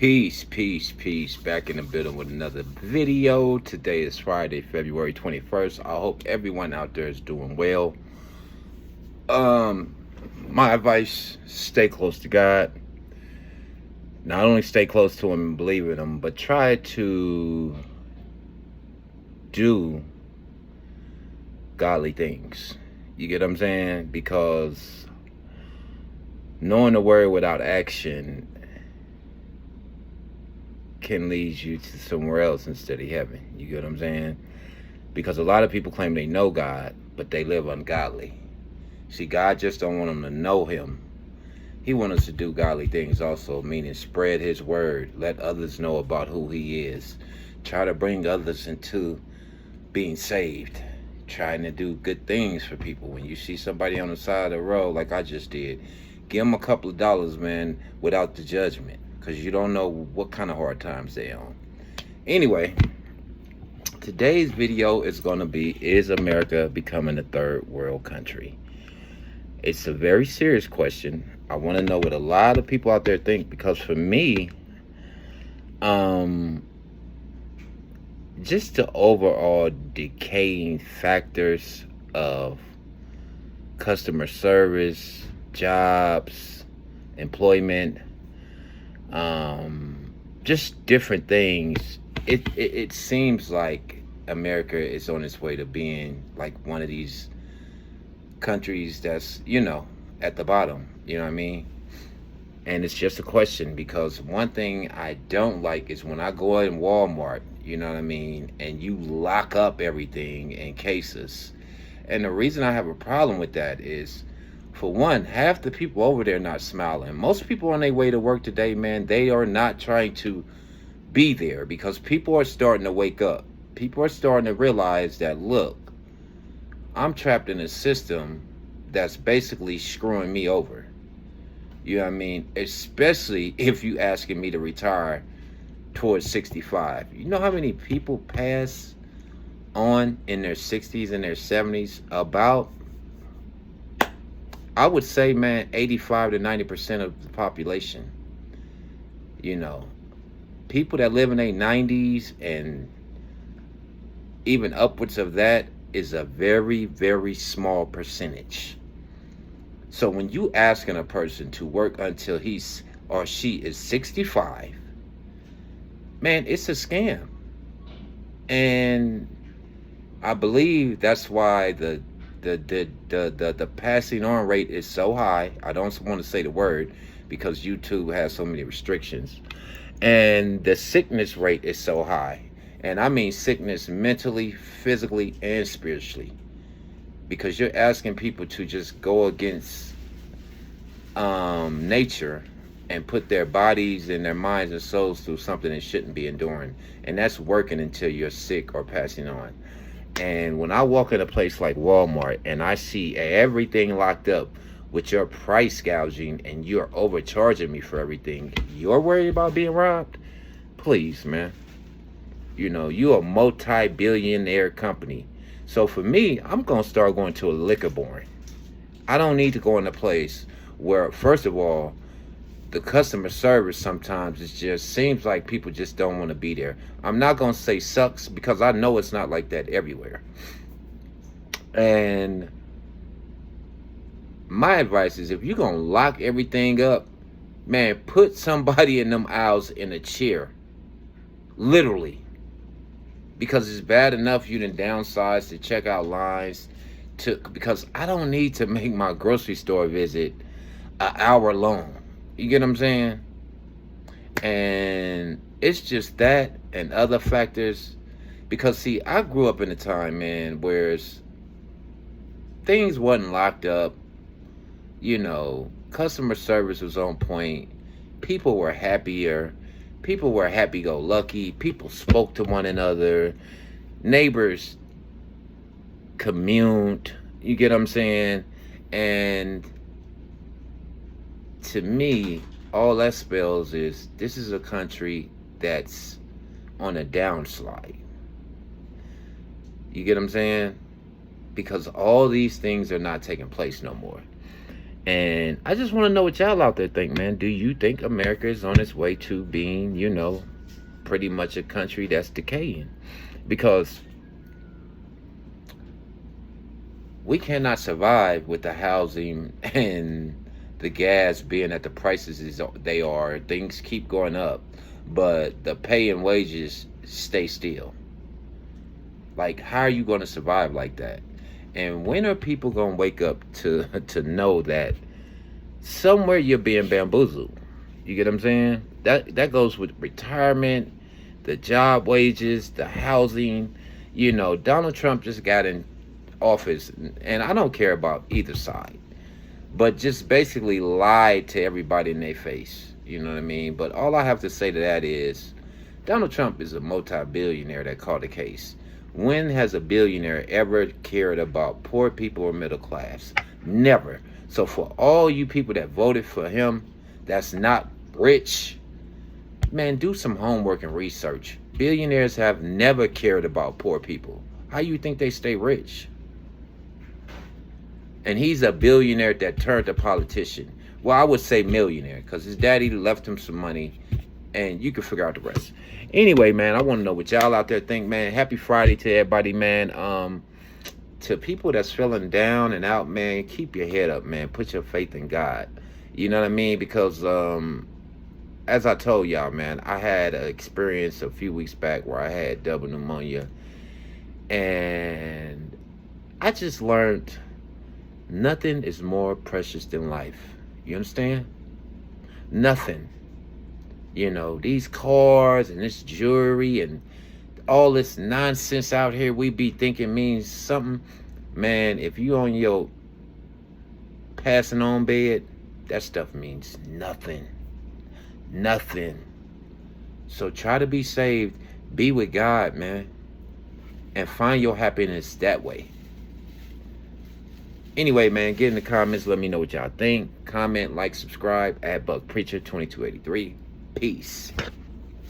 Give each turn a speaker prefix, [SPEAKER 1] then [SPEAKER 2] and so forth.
[SPEAKER 1] Peace. Back in the building with another video. Today is Friday, February 21st. I hope everyone out there is doing well. My advice, stay close to God. Not only stay close to Him and believe in Him, but try to do godly things. You get what I'm saying? Because knowing the word without action can lead you to somewhere else instead of heaven. You get what I'm saying? Because a lot of people claim they know God, but they live ungodly. See, God just don't want them to know Him. He wants us to do godly things also, meaning spread His word, let others know about who He is, try to bring others into being saved, trying to do good things for people. When you see somebody on the side of the road, like I just did, give them a couple of dollars, man, without the judgment, because you don't know what kind of hard times they're on. Anyway, today's video is going to be, is America becoming a third world country? It's a very serious question. I want to know what a lot of people out there think, because for me, just the overall decaying factors of customer service, jobs, employment, just different things. It seems like America is on its way to being like one of these countries that's, at the bottom. You know what I mean? And it's just a question, because one thing I don't like is when I go in Walmart, you know what I mean, and you lock up everything in cases. And the reason I have a problem with that is, for one, half the people over there not smiling. Most people on their way to work today, man, they are not trying to be there, because people are starting to wake up. People are starting to realize that, look, I'm trapped in a system that's basically screwing me over. You know what I mean? Especially if you asking me to retire towards 65. You know how many people pass on in their 60s and their 70s? About, I would say, man, 85 to 90% of the population. People that live in their 90s and even upwards of that is a very, very small percentage. So when you asking a person to work until he's or she is 65, man, it's a scam. And I believe that's why the passing on rate is so high. I don't want to say the word because YouTube has so many restrictions. And the sickness rate is so high. And I mean sickness mentally, physically, and spiritually. Because you're asking people to just go against nature and put their bodies and their minds and souls through something they shouldn't be enduring. And that's working until you're sick or passing on. And when I walk in a place like Walmart and I see everything locked up with your price gouging and you're overcharging me for everything, you're worried about being robbed? Please, man. You're a multi-billionaire company. So for me, I'm going to start going to a liquor barn. I don't need to go in a place where, first of all, the customer service sometimes it just seems like people just don't want to be there. I'm not going to say sucks, because I know it's not like that everywhere. And my advice is, if you're going to lock everything up, man, put somebody in them aisles in a chair. Literally. Because it's bad enough you done downsize the checkout lines because I don't need to make my grocery store visit an hour long. You get what I'm saying? And it's just that and other factors. Because, see, I grew up in a time, man, where things wasn't locked up. Customer service was on point. People were happier. People were happy-go-lucky. People spoke to one another. Neighbors communed. You get what I'm saying? And to me, all that spells is this is a country that's on a downslide. You get what I'm saying? Because all these things are not taking place no more. And I just want to know what y'all out there think, man. Do you think America is on its way to being, pretty much a country that's decaying? Because we cannot survive with the housing and the gas being at the prices they are. Things keep going up, but the pay and wages stay still. Like, how are you going to survive like that? And when are people going to wake up to to know that somewhere you're being bamboozled? You get what I'm saying? That goes with retirement, the job wages, the housing. Donald Trump just got in office, and I don't care about either side, but just basically lied to everybody in their face. You know what I mean? But all I have to say to that is Donald Trump is a multi-billionaire that caught a case. When has a billionaire ever cared about poor people or middle class? Never. So for all you people that voted for him that's not rich, man, do some homework and research. Billionaires have never cared about poor people. How you think they stay rich? And he's a billionaire that turned a politician. Well, I would say millionaire, because his daddy left him some money, and you can figure out the rest. Anyway, man, I want to know what y'all out there think, man. Happy Friday to everybody, man. To people that's feeling down and out, man, keep your head up, man. Put your faith in God. You know what I mean? Because as I told y'all, man, I had an experience a few weeks back where I had double pneumonia, and I just learned nothing is more precious than life. You understand? Nothing. These cars and this jewelry and all this nonsense out here we be thinking means something. Man, if you on your passing on bed, that stuff means nothing. Nothing. So try to be saved. Be with God, man. And find your happiness that way. Anyway, man, get in the comments. Let me know what y'all think. Comment, like, subscribe at Buck Preacher 2283. Peace.